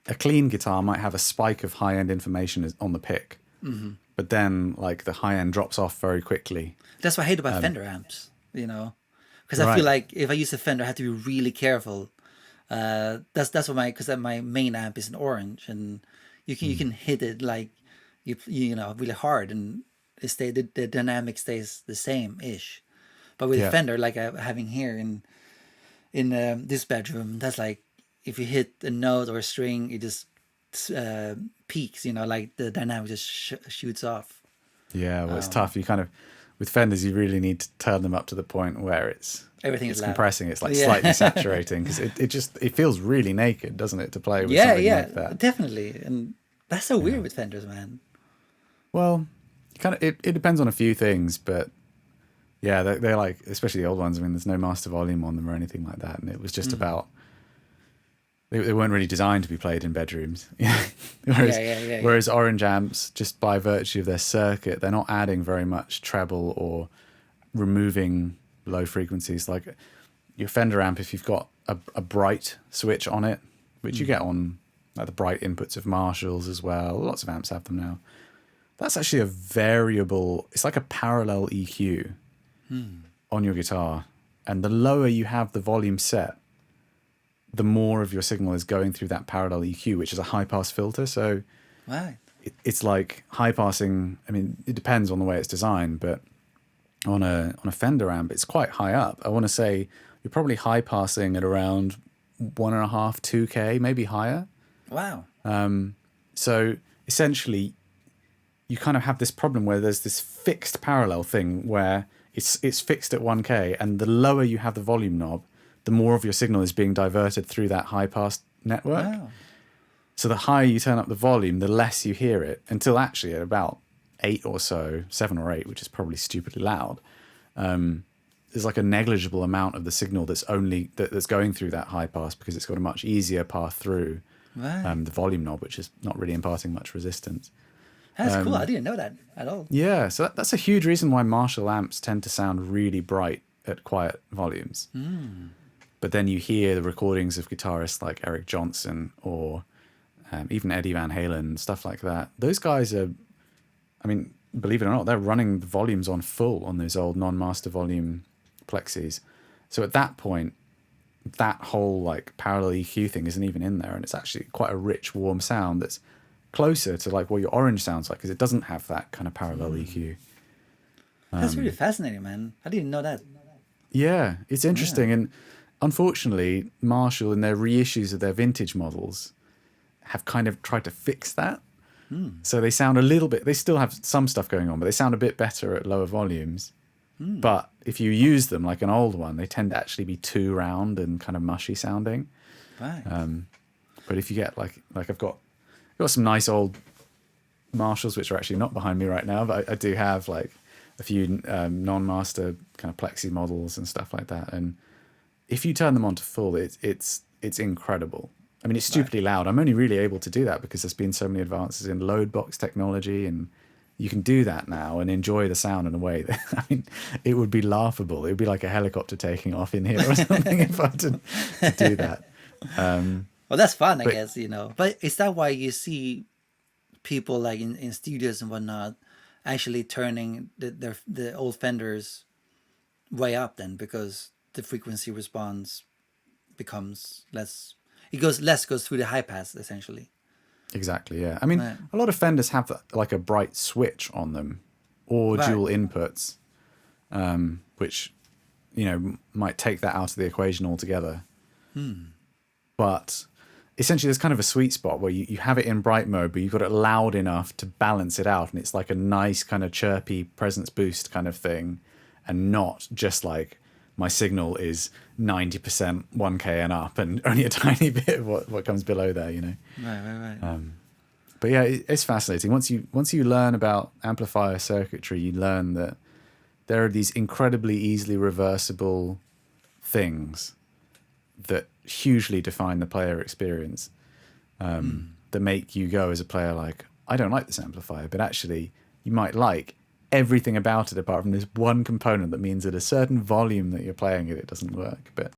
a clean guitar might have a spike of high-end information on the pick, but then like the high-end drops off very quickly. That's what I hate about Fender amps, because I Right. feel like if I use a Fender, I have to be really careful. That's what because my main amp is an orange, and you can hit it like really hard, and the dynamic stays the same ish. But with Yeah. Fender, like I'm having here in this bedroom, that's like if you hit a note or a string, it just peaks. Like the dynamic just shoots off. Yeah, well, it's tough. You kind of, with Fenders, you really need to turn them up to the point where Everything it's is loud. compressing. It's like slightly saturating because it feels really naked, doesn't it, to play with something like that? Definitely. And that's so weird with Fenders, man. Well, it depends on a few things, but yeah, they're like, especially the old ones. I mean, there's no master volume on them or anything like that, and it was just about. They weren't really designed to be played in bedrooms. Whereas orange amps, just by virtue of their circuit, they're not adding very much treble or removing low frequencies. Like your Fender amp, if you've got a bright switch on it, which you get on like the bright inputs of Marshalls as well, lots of amps have them now. That's actually a variable. It's like a parallel EQ on your guitar, and the lower you have the volume set, the more of your signal is going through that parallel EQ, which is a high pass filter. So Right. it's like high passing. I mean, it depends on the way it's designed, but on a Fender amp, it's quite high up. I want to say you're probably high passing at around 1.5, 2K, maybe higher. Wow. So essentially, you kind of have this problem where there's this fixed parallel thing where it's fixed at 1K, and the lower you have the volume knob, the more of your signal is being diverted through that high pass network. Wow. So the higher you turn up the volume, the less you hear it, until actually at about 8 or so, 7 or 8, which is probably stupidly loud, there's like a negligible amount of the signal that's going through that high pass because it's got a much easier path through the volume knob, which is not really imparting much resistance. That's cool. I didn't know that at all. Yeah, so that's a huge reason why Marshall amps tend to sound really bright at quiet volumes. But then you hear the recordings of guitarists like Eric Johnson or even Eddie Van Halen, stuff like that. Those guys are, I mean, believe it or not, they're running the volumes on full on those old non-master volume plexis. So at that point, that whole like parallel EQ thing isn't even in there, and it's actually quite a rich, warm sound that's closer to like what your orange sounds like, because it doesn't have that kind of parallel EQ. That's really fascinating, man. I didn't know that. Yeah, it's interesting. And unfortunately, Marshall, in their reissues of their vintage models, have kind of tried to fix that. So they sound a little bit, they still have some stuff going on, but they sound a bit better at lower volumes. But if you use them like an old one, they tend to actually be too round and kind of mushy sounding. Right. But if you get like I've got some nice old Marshalls, which are actually not behind me right now, but I do have like a few non-master kind of plexi models and stuff like that. And if you turn them on to full, it's incredible. I mean, it's stupidly loud. I'm only really able to do that because there's been so many advances in load box technology, and you can do that now and enjoy the sound in a way that, I mean, it would be laughable. It would be like a helicopter taking off in here or something if I had to do that. Well, that's fun, I guess, But is that why you see people like in studios and whatnot actually turning the old Fenders way up then, because the frequency response becomes less? It goes through the high pass essentially. Exactly, yeah. I mean, a lot of Fenders have like a bright switch on them or dual inputs, which, might take that out of the equation altogether. But essentially there's kind of a sweet spot where you have it in bright mode, but you've got it loud enough to balance it out. And it's like a nice kind of chirpy presence boost kind of thing, and not just like my signal is 90% 1K and up and only a tiny bit of what comes below there, Right. But yeah, it's fascinating. Once you learn about amplifier circuitry, you learn that there are these incredibly easily reversible things that hugely define the player experience, that make you go as a player like, I don't like this amplifier, but actually you might like everything about it apart from this one component that means at a certain volume that you're playing it doesn't work. But